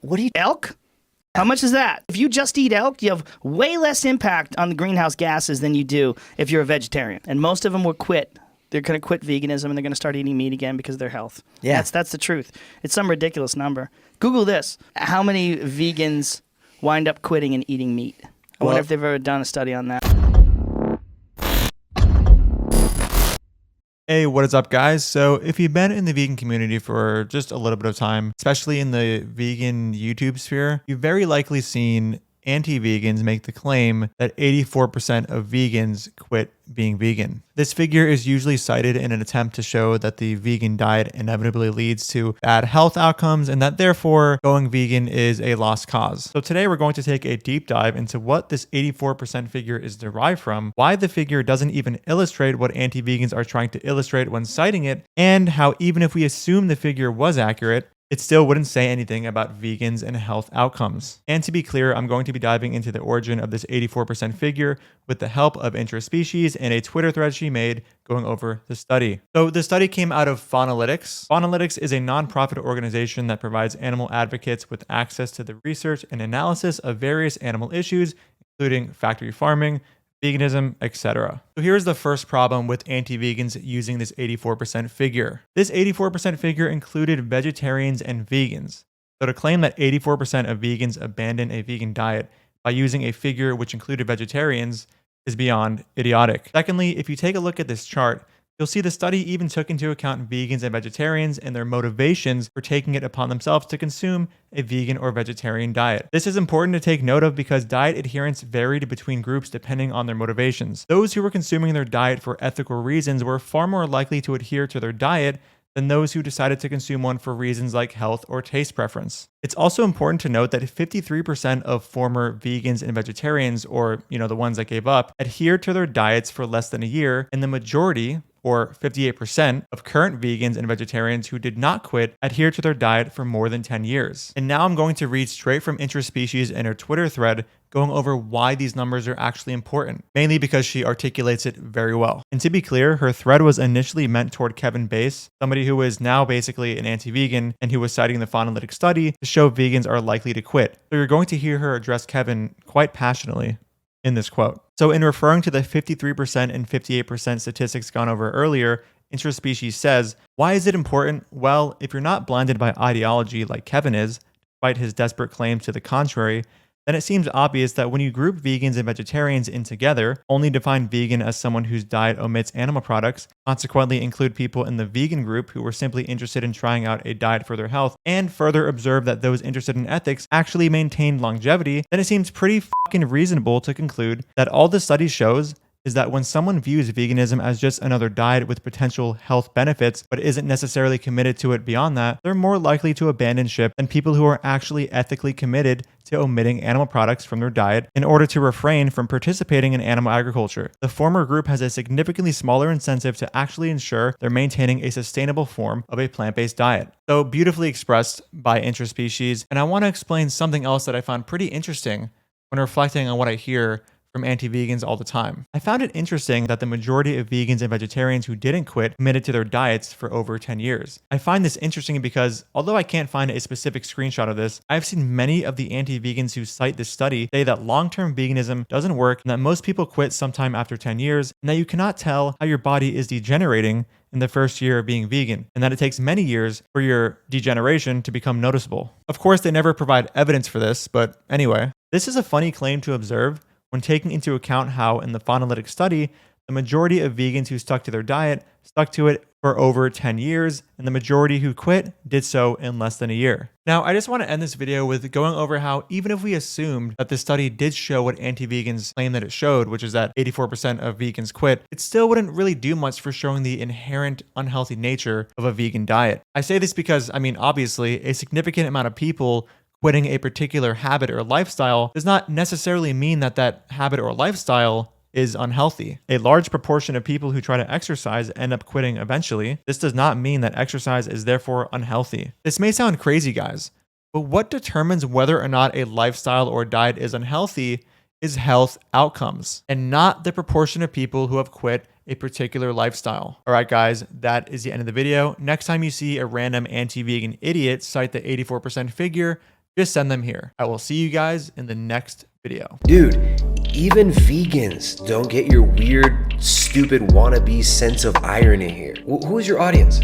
What do you... Elk? How much is that? If you just eat elk, you have way less impact on the greenhouse gases than you do if you're a vegetarian. And most of them will quit. They're going to quit veganism and they're going to start eating meat again because of their health. Yeah. That's the truth. It's some ridiculous number. Google this. How many vegans wind up quitting and eating meat? I wonder if they've ever done a study on that. Hey, what is up, guys? So if you've been in the vegan community for just a little bit of time, especially in the vegan YouTube sphere, you've very likely seen anti-vegans make the claim that 84% of vegans quit being vegan. This figure is usually cited in an attempt to show that the vegan diet inevitably leads to bad health outcomes and that therefore going vegan is a lost cause. So today we're going to take a deep dive into what this 84% figure is derived from, why the figure doesn't even illustrate what anti-vegans are trying to illustrate when citing it, and how even if we assume the figure was accurate, it still wouldn't say anything about vegans and health outcomes. And to be clear, I'm going to be diving into the origin of this 84% figure with the help of Interspecies and a Twitter thread she made going over the study. So the study came out of Faunalytics. Faunalytics is a nonprofit organization that provides animal advocates with access to the research and analysis of various animal issues, including factory farming, veganism, etc. So here's the first problem with anti-vegans using this 84% figure. This 84% figure included vegetarians and vegans. So to claim that 84% of vegans abandon a vegan diet by using a figure which included vegetarians is beyond idiotic. Secondly, if you take a look at this chart, you'll see the study even took into account vegans and vegetarians and their motivations for taking it upon themselves to consume a vegan or vegetarian diet. This is important to take note of because diet adherence varied between groups depending on their motivations. Those who were consuming their diet for ethical reasons were far more likely to adhere to their diet than those who decided to consume one for reasons like health or taste preference. It's also important to note that 53% of former vegans and vegetarians, or the ones that gave up, adhered to their diets for less than a year, and the majority, or 58% of current vegans and vegetarians who did not quit adhere to their diet for more than 10 years. And now I'm going to read straight from Interspecies in her Twitter thread going over why these numbers are actually important, mainly because she articulates it very well. And to be clear, her thread was initially meant toward Kevin Bass, somebody who is now basically an anti-vegan and who was citing the Faunalytics study to show vegans are likely to quit. So you're going to hear her address Kevin quite passionately in this quote. So in referring to the 53% and 58% statistics gone over earlier, Interspecies says, why is it important? Well, if you're not blinded by ideology like Kevin is, despite his desperate claims to the contrary, then it seems obvious that when you group vegans and vegetarians in together, only define vegan as someone whose diet omits animal products, consequently include people in the vegan group who were simply interested in trying out a diet for their health, and further observe that those interested in ethics actually maintain longevity, then it seems pretty fucking reasonable to conclude that all the study shows is that when someone views veganism as just another diet with potential health benefits, but isn't necessarily committed to it beyond that, they're more likely to abandon ship than people who are actually ethically committed to omitting animal products from their diet in order to refrain from participating in animal agriculture. The former group has a significantly smaller incentive to actually ensure they're maintaining a sustainable form of a plant-based diet. So beautifully expressed by Interspecies, and I want to explain something else that I found pretty interesting when reflecting on what I hear from anti-vegans all the time. I found it interesting that the majority of vegans and vegetarians who didn't quit committed to their diets for over 10 years. I find this interesting because, although I can't find a specific screenshot of this, I've seen many of the anti-vegans who cite this study say that long-term veganism doesn't work and that most people quit sometime after 10 years and that you cannot tell how your body is degenerating in the first year of being vegan, and that it takes many years for your degeneration to become noticeable. Of course, they never provide evidence for this, but anyway, this is a funny claim to observe when taking into account how in the Faunalytics study, the majority of vegans who stuck to their diet stuck to it for over 10 years, and the majority who quit did so in less than a year. Now, I just want to end this video with going over how even if we assumed that the study did show what anti-vegans claim that it showed, which is that 84% of vegans quit, it still wouldn't really do much for showing the inherent unhealthy nature of a vegan diet. I say this because, obviously, a significant amount of people quitting a particular habit or lifestyle does not necessarily mean that that habit or lifestyle is unhealthy. A large proportion of people who try to exercise end up quitting eventually. This does not mean that exercise is therefore unhealthy. This may sound crazy, guys, but what determines whether or not a lifestyle or diet is unhealthy is health outcomes, and not the proportion of people who have quit a particular lifestyle. All right, guys, that is the end of the video. Next time you see a random anti-vegan idiot cite the 84% figure, just send them here. I will see you guys in the next video. Dude, even vegans don't get your weird, stupid wannabe sense of irony here. Who is your audience?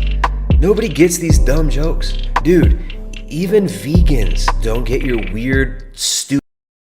Nobody gets these dumb jokes. Dude, even vegans don't get your weird, stupid